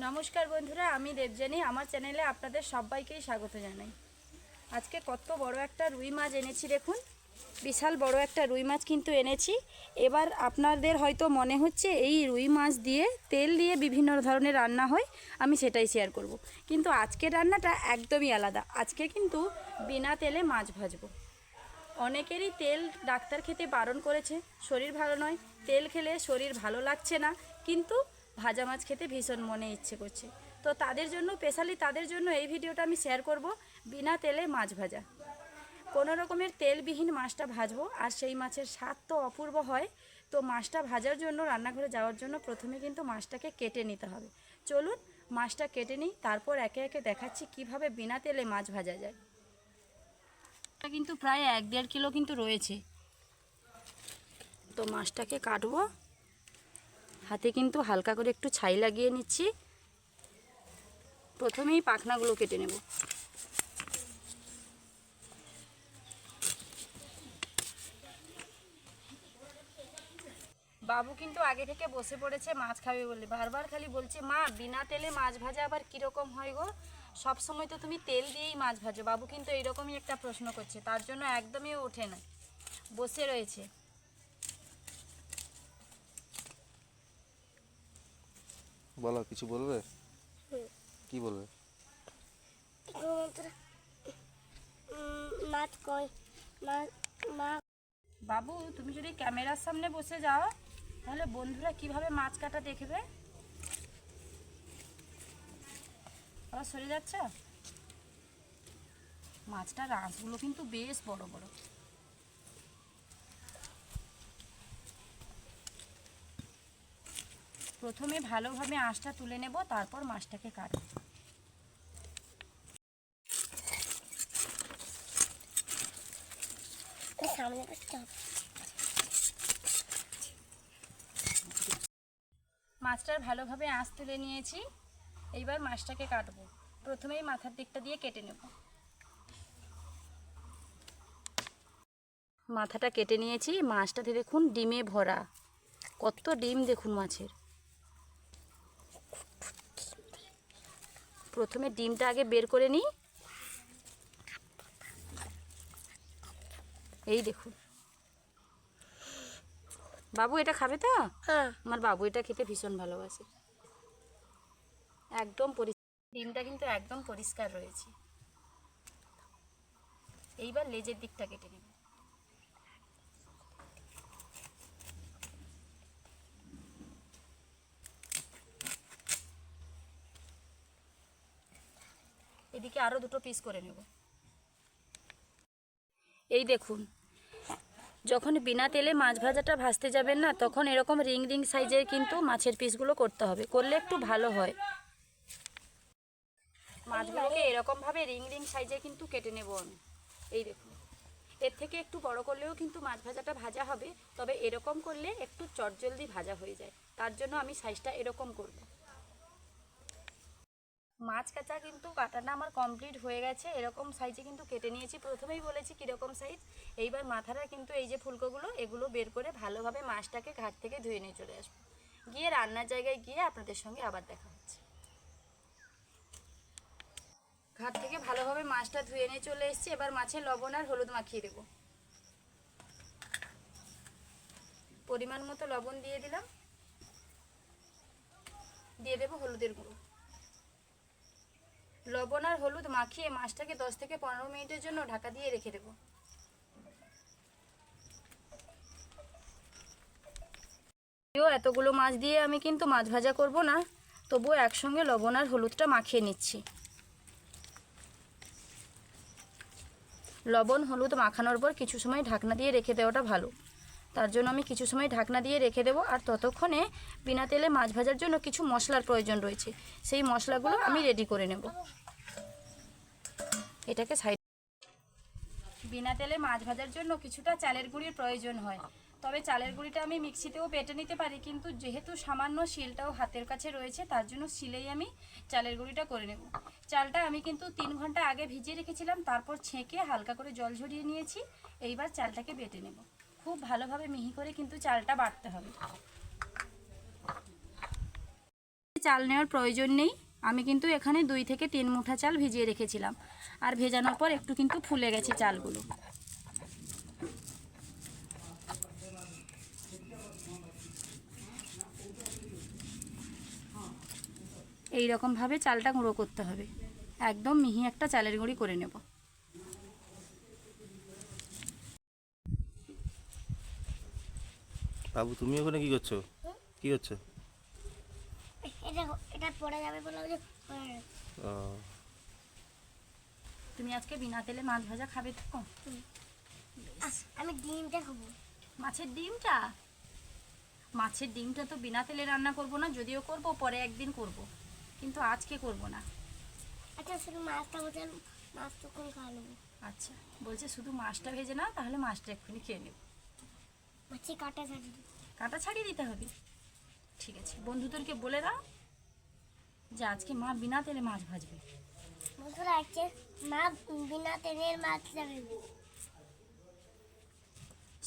নমস্কার বন্ধুরা, আমি দেবযানী। আমার চ্যানেলে আপনাদের সবাইকেই স্বাগত জানাই। আজকে কত বড় একটা রুই মাছ এনেছি, দেখুন বিশাল বড় একটা রুই মাছ কিন্তু এনেছি। এবার আপনাদের হয়তো মনে হচ্ছে এই রুই মাছ দিয়ে তেল দিয়ে বিভিন্ন ধরনের রান্না হয়, আমি সেটাই শেয়ার করব। কিন্তু আজকের রান্নাটা একদমই আলাদা। আজকে কিন্তু বিনা তেলে মাছ ভাজবো। অনেকেরই তেল ডাক্তার খেতে বারণ করেছে, শরীর ভালো নয়, তেল খেলে শরীর ভালো লাগছে না, কিন্তু ভাজা মাছ খেতে ভীষণ মনে ইচ্ছে করছে। তো তাদের জন্য, স্পেশালি তাদের জন্য এই ভিডিওটা আমি শেয়ার করব, বিনা তেলে মাছ ভাজা। কোনো রকমের তেলবিহীন মাছটা ভাজবো, আর সেই মাছের স্বাদ তো অপূর্ব হয়। তো মাছটা ভাজার জন্য, রান্নাঘরে যাওয়ার জন্য প্রথমে কিন্তু মাছটাকে কেটে নিতে হবে। চলুন মাছটা কেটে নিই, তারপর একে একে দেখাচ্ছি কিভাবে বিনা তেলে মাছ ভাজা যায়। কিন্তু প্রায় 1-1.5 কিলো কিন্তু রয়েছে। তো মাছটাকে কাটবো, হাতে কিন্তু হালকা করে একটু ছাই লাগিয়ে নিচ্ছি। প্রথমেই পাখনাগুলো কেটে নেব। বাবু কিন্তু আগে থেকে বসে পড়েছে মাছ খাবে বলে, বারবার খালি বলছে, মা বিনা তেলে মাছ ভাজা আবার কীরকম হয় গো, সব সময় তো তুমি তেল দিয়েই মাছ ভাজো। বাবু কিন্তু এইরকমই একটা প্রশ্ন করছে, তার জন্য একদমই ওঠে না, বসে রয়েছে। বলো, কিছু বলবে? কি বলবে? বাবু, তুমি যদি ক্যামেরার সামনে বসে যাও তাহলে বন্ধুরা কিভাবে মাছ কাটা দেখবে। আবার সরে যাচ্ছ। মাছটার আঁশগুলো কিন্তু বেশ বড় বড়। প্রথমে ভালোভাবে আঁশটা তুলে নেব, তারপর মাছটাকে কাটব। মাছটার ভালোভাবে আঁশ তুলে নিয়েছি, এইবার মাছটাকে কাটবো। প্রথমেই মাথার দিকটা দিয়ে কেটে নেব। মাথাটা কেটে নিয়েছি। মাছটাতে দেখুন ডিমে ভরা, কত ডিম দেখুন মাছের। প্রথমে ডিমটা আগে বের করে নিই। এই দেখুন। বাবু এটা খাবে তো? হ্যাঁ, আমার বাবু এটা খেতে ভীষণ ভালোবাসে। একদম ডিমটা কিন্তু একদম পরিষ্কার রয়েছে। এইবার লেজের দিকটা কেটে নেব। এদিকে আরও দুটো পিস করে নেব। এই দেখুন, যখন বিনা তেলে মাছ ভাজাটা ভাজতে যাবেন না, তখন এরকম রিং রিং সাইজের কিন্তু মাছের পিসগুলো করতে হবে, করলে একটু ভালো হয়। মাছগুলোকে এরকমভাবে রিং রিং সাইজে কিন্তু কেটে নেব আমি। এই দেখুন, এর থেকে একটু বড় করলেও কিন্তু মাছ ভাজাটা ভাজা হবে, তবে এরকম করলে একটু চটজলদি ভাজা হয়ে যায়, তার জন্য আমি সাইজটা এরকম করব। মাছ কাটাটা আমার কমপ্লিট হয়ে গেছে। এরকম সাইজে কিন্তু কেটে নিয়েছি, প্রথমেই বলেছি কীরকম সাইজ। এইবার মাথাটা কিন্তু এই যে ফুলকোগুলো, এগুলো বের করে ভালোভাবে মাছটাকে ঘাট থেকে ধুয়ে নিয়ে চলে আসবো। গিয়ে রান্নার জায়গায় গিয়ে আপনাদের সঙ্গে আবার দেখা হচ্ছে। ঘাট থেকে ভালোভাবে মাছটা ধুয়ে নিয়ে চলে এসেছি। এবার মাছে লবণ আর হলুদ মাখিয়ে দেব। পরিমাণ মতো লবণ দিয়ে দিলাম, দিয়ে দেবো হলুদের গুঁড়ো। লবণ আর হলুদ মাখিয়ে মাছটাকে 10 থেকে 15 মিনিটের জন্য ঢাকা দিয়ে রেখে দেব। এতগুলো মাছ দিয়ে আমি কিন্তু মাছ ভাজা করব না, তবুও একসঙ্গে লবণ আর হলুদটা মাখিয়ে নিচ্ছি। লবণ হলুদ মাখানোর পর কিছু সময় ঢাকনা দিয়ে রেখে দেওয়াটা ভালো, তার জন্য আমি কিছু সময় ঢাকনা দিয়ে রেখে দেবো। আর ততক্ষণে বিনা তেলে মাছ ভাজার জন্য কিছু মশলার প্রয়োজন রয়েছে, সেই মশলাগুলো আমি রেডি করে নেব। এটাকে সাইড। বিনা তেলে মাছ ভাজার জন্য কিছুটা চালের গুঁড়ির প্রয়োজন হয়, তবে চালের গুঁড়িটা আমি মিক্সিতেও বেটে নিতে পারি, কিন্তু যেহেতু সামান্য শিলটাও হাতের কাছে রয়েছে, তার জন্য শিলেই আমি চালের গুঁড়িটা করে নেব। চালটা আমি কিন্তু 3 ঘন্টা আগে ভিজিয়ে রেখেছিলাম, তারপর ছেঁকে হালকা করে জল ঝরিয়ে নিয়েছি। এইবার চালটাকে বেটে নেব। খুব ভালোভাবে মিহি করে কিন্তু চালটা বাটতে হবে। চাল নেওয়ার প্রয়োজন নেই। আমি কিন্তু এখানে 2 থেকে 3 মুঠা চাল ভিজিয়ে রেখেছিলাম, আর ভেজানোর পর একটু কিন্তু ফুলে গেছে চালগুলো। এই রকমভাবে চালটা গুঁড়ো করতে হবে, একদম মিহি একটা চালের গুঁড়ি করে নেব। বাবু তুমি ওখানে কি করছো? কি করছো? এটা পড়ে যাবে বলে ও, তুমি আজকে বিনা তেলে মাছ ভাজা খাবে তো? আমি ডিমটা খাবো। মাছের ডিমটা? মাছের ডিমটা তো বিনা তেলে রান্না করব না, যদিও করব পরে একদিন করব, কিন্তু আজকে করব না। আচ্ছা শুধু মাছটা বলতে মাছ তো কোন খাওয়া নেবো? আচ্ছা, বলছে শুধু মাছটা ভেজে নাও, তাহলে মাছটা এক্ষুনি খেয়ে নেব। মাছি কাটা ছাড়ি কাঁটা ছাড়িয়ে দিতে হবে? ঠিক আছে, বন্ধুদেরকে বলে দাও যে আজকে মা বিনা তেলে মাছ ভাজবে। বন্ধুরা আছে মা বিনা তেলের মাছ যাবে।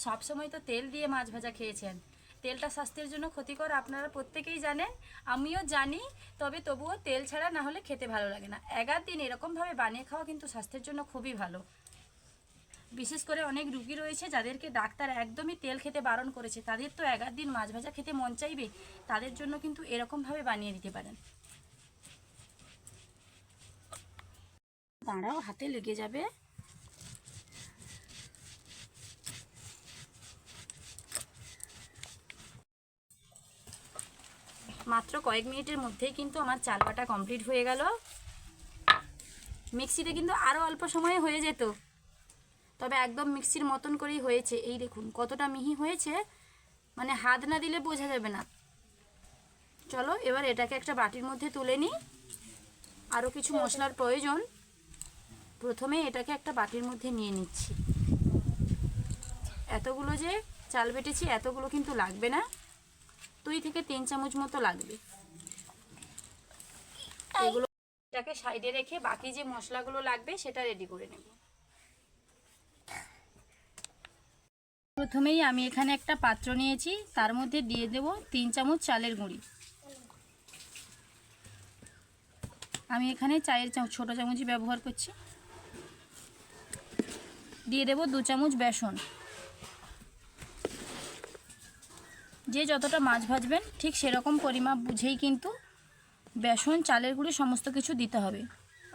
সব সময় তো তেল দিয়ে মাছ ভাজা খেয়েছেন, তেলটা স্বাস্থ্যের জন্য ক্ষতিকর আপনারা প্রত্যেকেই জানেন, আমিও জানি, তবে তবুও তেল ছাড়া না হলে খেতে ভালো লাগে না। 11 দিন এরকমভাবে বানিয়ে খাওয়া কিন্তু স্বাস্থ্যের জন্য খুবই ভালো। বিশেষ করে অনেক রুগী রয়েছে যাদেরকে ডাক্তার একদমই তেল খেতে বারণ করেছে, তাদের তো 11 দিন মাছ ভাজা খেতে মন চাইবে, তাদের জন্য কিন্তু এরকমভাবে বানিয়ে দিতে পারেন। দাঁড়াও, হাতে লেগে যাবে। মাত্র কয়েক মিনিটের মধ্যেই কিন্তু আমার চাল বাটা কমপ্লিট হয়ে গেল। মিক্সিতে কিন্তু আরও অল্প সময়ে হয়ে যেত, তবে একদম মিক্সির মতন করেই হয়েছে। এই দেখুন কতটা মিহি হয়েছে, মানে হাত না দিলে বোঝা যাবে না। চলো এবার এটাকে একটা বাটির মধ্যে তুলে নিই। আরও কিছু মশলার প্রয়োজন, প্রথমে এটাকে একটা বাটির মধ্যে নিয়ে নিচ্ছি। এতগুলো যে চাল বেটেছি এতগুলো কিন্তু লাগবে না, 2 থেকে 3 চামচ মতো লাগবে। এগুলো এটাকে সাইডে রেখে বাকি যে মশলাগুলো লাগবে সেটা রেডি করে নেব। প্রথমেই আমি এখানে একটা পাত্র নিয়েছি, তার মধ্যে দিয়ে দেব 3 চামচ চালের গুঁড়ি। আমি এখানে চায়ের ছোট চামচই ব্যবহার করছি। দিয়ে দেব 2 চামচ বেসন। যে যতটা মাছ ভাজবেন ঠিক সেরকম পরিমাপ বুঝেই কিন্তু বেসন, চালের গুঁড়ি সমস্ত কিছু দিতে হবে।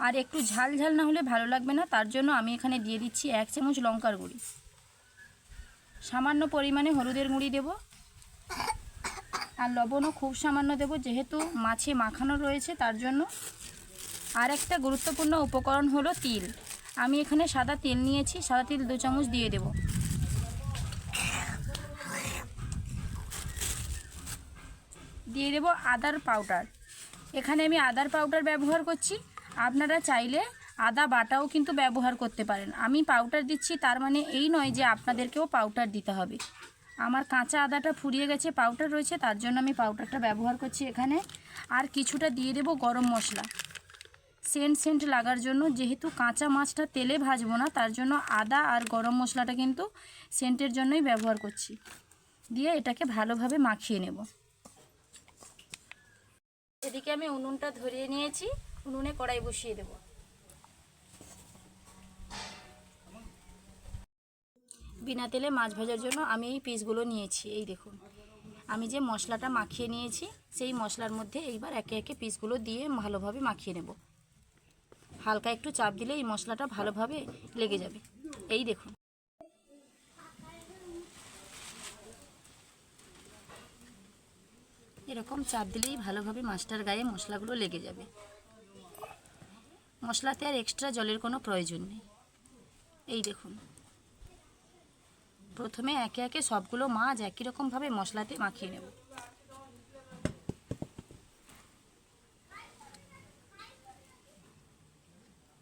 আর একটু ঝাল ঝাল না হলে ভালো লাগবে না, তার জন্য আমি এখানে দিয়ে দিচ্ছি 1 চামচ লঙ্কার গুঁড়ি। সামান্য পরিমাণে হলুদের গুঁড়ি দেব, আর লবণও খুব সামান্য দেব, যেহেতু মাছে মাখানো রয়েছে তার জন্য। আর একটা গুরুত্বপূর্ণ উপকরণ হলো তিল। আমি এখানে সাদা তেল নিয়েছি, সাদা তেল 2 চামচ দিয়ে দেব। দিয়ে দেব আদার পাউডার। এখানে আমি আদার পাউডার ব্যবহার করছি, আপনারা চাইলে আদা বাটাও কিন্তু ব্যবহার করতে পারেন। আমি পাউডার দিচ্ছি তার মানে এই নয় যে আপনাদেরকেও পাউডার দিতে হবে। আমার কাঁচা আদাটা ফুরিয়ে গেছে, পাউডার রয়েছে, তার জন্য আমি পাউডারটা ব্যবহার করছি এখানে। আর কিছুটা দিয়ে দেব গরম মশলা, সেন্ট লাগার জন্য। যেহেতু কাঁচা মাছটা তেলে ভাজবো না, তার জন্য আদা আর গরম মশলাটা কিন্তু সেন্টের জন্যই ব্যবহার করছি। দিয়ে এটাকে ভালোভাবে মাখিয়ে নেব। এদিকে আমি উনুনটা ধরিয়ে নিয়েছি, উনুনে কড়াই বসিয়ে দেব। বিনা তেলে মাছ ভাজার জন্য আমি এই পিসগুলো নিয়েছি। এই দেখুন, আমি যে মশলাটা মাখিয়ে নিয়েছি সেই মশলার মধ্যে এইবার একে একে পিসগুলো দিয়ে ভালোভাবে মাখিয়ে নেব। হালকা একটু চাপ দিলে এই মশলাটা ভালোভাবে লেগে যাবে। এই দেখুন, এরকম চাপ দিলেই ভালোভাবে মাছটার গায়ে মশলাগুলো লেগে যাবে। মশলাতে আর এক্সট্রা জলের কোনো প্রয়োজন নেই। এই দেখুন, প্রথমে একে একে সবগুলো মাছ একই রকমভাবে মশলাতে মাখিয়ে নেব।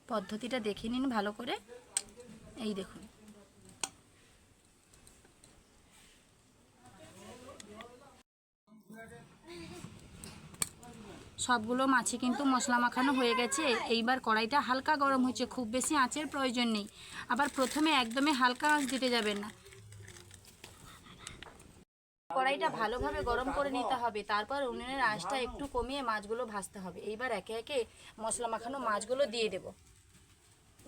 পদ্ধতিটা দেখে নিন ভালো করে। এই দেখুন, সবগুলো মাছে কিন্তু মশলা মাখানো হয়ে গেছে। এইবার কড়াইটা হালকা গরম হয়েছে, খুব বেশি আঁচের প্রয়োজন নেই। আবার প্রথমে একদমই হালকা আঁচ দিতে যাবেন না। কড়াইটা ভালোভাবে গরম করে নিতে হবে, তারপর উনুনের আঁচটা একটু কমিয়ে মাছগুলো ভাজতে হবে। এইবার একে একে মশলা মাখানো মাছগুলো দিয়ে দেব।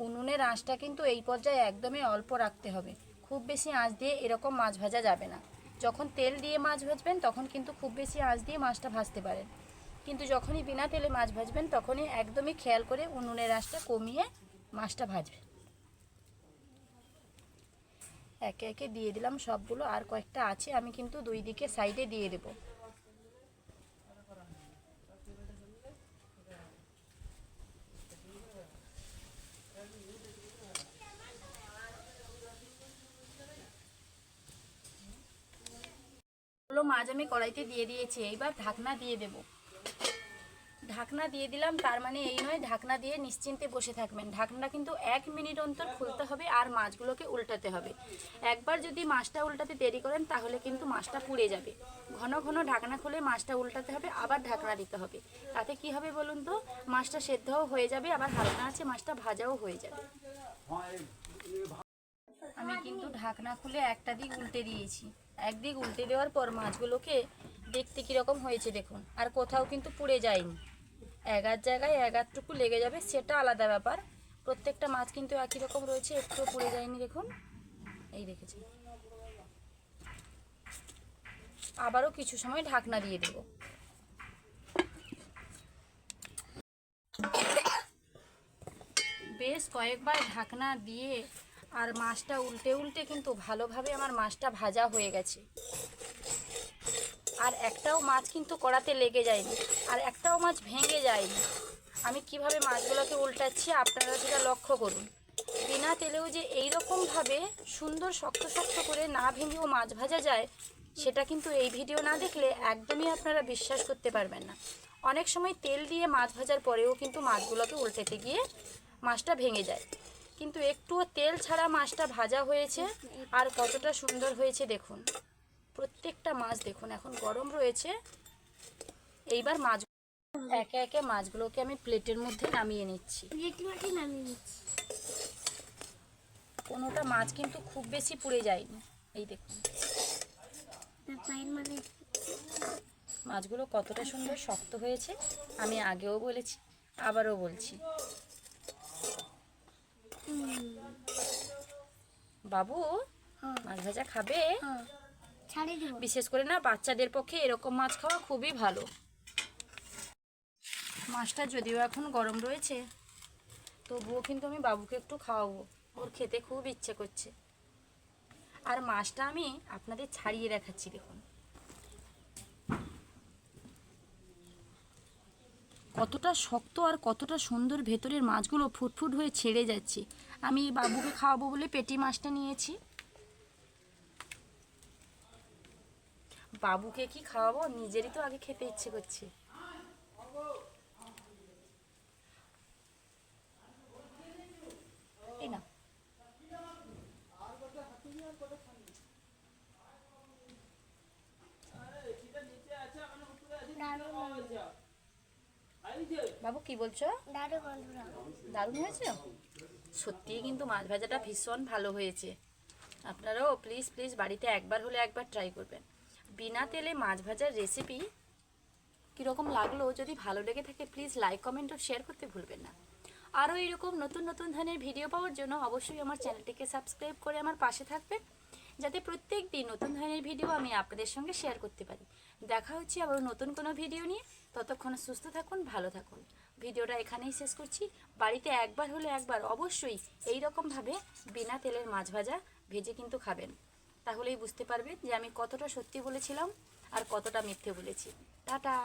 উনুনের আঁচটা কিন্তু এই পর্যায়ে একদমই অল্প রাখতে হবে, খুব বেশি আঁচ দিয়ে এরকম মাছ ভাজা যাবে না। যখন তেল দিয়ে মাছ ভাজবেন তখন কিন্তু খুব বেশি আঁচ দিয়ে মাছটা ভাজতে পারেন, কিন্তু যখনই বিনা তেলে মাছ ভাজবেন তখনই একদমই খেয়াল করে উনুনের আঁচটা কমিয়ে মাছটা ভাজবেন। একে একে দিয়ে দিলাম সবগুলো, আর কয়েকটা আছে আমি কিন্তু দুই দিকে সাইডে দিয়ে দেব। মাছ আমি কড়াইতে দিয়ে দিয়েছি, এইবার ঢাকনা দিয়ে দেব। ঢাকনা দিয়ে দিলাম, তার মানে এই নয় ঢাকনা দিয়ে নিশ্চিন্তে বসে থাকবেন। ঢাকনা কিন্তু 1 মিনিট অন্তর খুলতে হবে আর মাছগুলোকে উল্টাতে হবে। একবার যদি মাছটা উল্টাতে দেরি করেন তাহলে কিন্তু মাছটা পুড়ে যাবে। ঘন ঘন ঢাকনা খুলে মাছটা উল্টাতে হবে, আবার ঢাকনা দিতে হবে। তাতে কি হবে বলুন তো, মাছটা সেদ্ধও হয়ে যাবে, আবার হালকা আছে মাছটা ভাজাও হয়ে যাবে। আমি কিন্তু ঢাকনা খুলে একটা দিক উল্টে দিয়েছি। একদিক উল্টে দেওয়ার পর মাছগুলোকে দেখতে কীরকম হয়েছে দেখুন, আর কোথাও কিন্তু পুড়ে যায়নি। এগার জায়গায় এগারটুকু লেগে যাবে সেটা আলাদা ব্যাপার, প্রত্যেকটা মাছ কিন্তু একই রকম রয়েছে, একটুও পুড়ে যায়নি দেখুন। এই দেখেছি। আবারও কিছু সময় ঢাকনা দিয়ে দেব। বেশ কয়েকবার ঢাকনা দিয়ে আর মাছটা উল্টে উল্টে কিন্তু ভালোভাবে আমার মাছটা ভাজা হয়ে গেছে। আর একটাও মাছ কিন্তু কড়াতে লেগে যায়নি, আর একটাও মাছ ভেঙে যায়নি। আমি কিভাবে মাছগুলোকে উল্টাচ্ছি আপনারা সেটা লক্ষ্য করুন। বিনা তেলেও যে এইরকমভাবে সুন্দর শক্ত শক্ত করে না ভেঙেও মাছ ভাজা যায়, সেটা কিন্তু এই ভিডিও না দেখলে একদমই আপনারা বিশ্বাস করতে পারবেন না। অনেক সময় তেল দিয়ে মাছ ভাজার পরেও কিন্তু মাছগুলোকে উল্টাতে গিয়ে মাছটা ভেঙে যায়, কিন্তু একটুও তেল ছাড়া মাছটা ভাজা হয়েছে। আর কতটা সুন্দর হয়েছে দেখুন। প্রত্যেকটা মাছ দেখুন এখন গরম রয়েছে। এইবার মাছ একে একে মাছগুলোকে আমি প্লেটের মধ্যে নামিয়ে নিচ্ছি। কোনোটা মাছ কিন্তু খুব বেশি পুড়ে যায়নি। এই দেখুন মাছগুলো কতটা সুন্দর শক্ত হয়েছে, আমি আগেও বলেছি আবারও বলছি। বাবু মাছ ভাজা খাবে? বিশেষ করে না বাচ্চাদের পক্ষে এরকম মাছ খাওয়া খুবই ভালো। মাছটা যদিও এখন গরম রয়েছে, তবুও কিন্তু আমি বাবুকে একটু খাওয়াবো, ওর খেতে খুব ইচ্ছে করছে। আর মাছটা আমি আপনাদের ছাড়িয়ে দেখাচ্ছি দেখুন কতটা শক্ত আর কতটা সুন্দর, ভেতরের মাছগুলো ফুটফুট হয়ে ছেড়ে যাচ্ছে। আমি বাবুকে খাওয়াবো বলে পেটি মাছটা নিয়েছি। বাবুকে কি খাওয়াবো, নিজেরই তো আগে খেতে ইচ্ছে করছে। এই না বাবু কি বলছো? দারুণ হয়েছে। সত্যিই কিন্তু মাছ ভাজাটা ভীষণ ভালো হয়েছে। আপনারাও প্লিজ প্লিজ বাড়িতে একবার হলে একবার ট্রাই করবেন। বিনা তেলে মাছ ভাজার রেসিপি কীরকম লাগলো, যদি ভালো লেগে থাকে প্লিজ লাইক কমেন্ট ও শেয়ার করতে ভুলবেন না। আরও এরকম নতুন নতুন ধরনের ভিডিও পাওয়ার জন্য অবশ্যই আমার চ্যানেলটিকে সাবস্ক্রাইব করে আমার পাশে থাকবেন, যাতে প্রত্যেক দিন নতুন ধরনের ভিডিও আমি আপনাদের সঙ্গে শেয়ার করতে পারি। দেখা হচ্ছে আবার নতুন কোনো ভিডিও নিয়ে। ততক্ষণ সুস্থ থাকুন, ভালো থাকুন। ভিডিওটা এখানেই শেষ করছি। বাড়িতে একবার হলে একবার অবশ্যই এই রকমভাবে বিনা তেলের মাছ ভাজা ভেজে কিন্তু খাবেন, তাহলেই বুঝতে পারবেন যে আমি কতটা সত্যি বলেছিলাম আর কতটা মিথ্যে বলেছি। টাটা।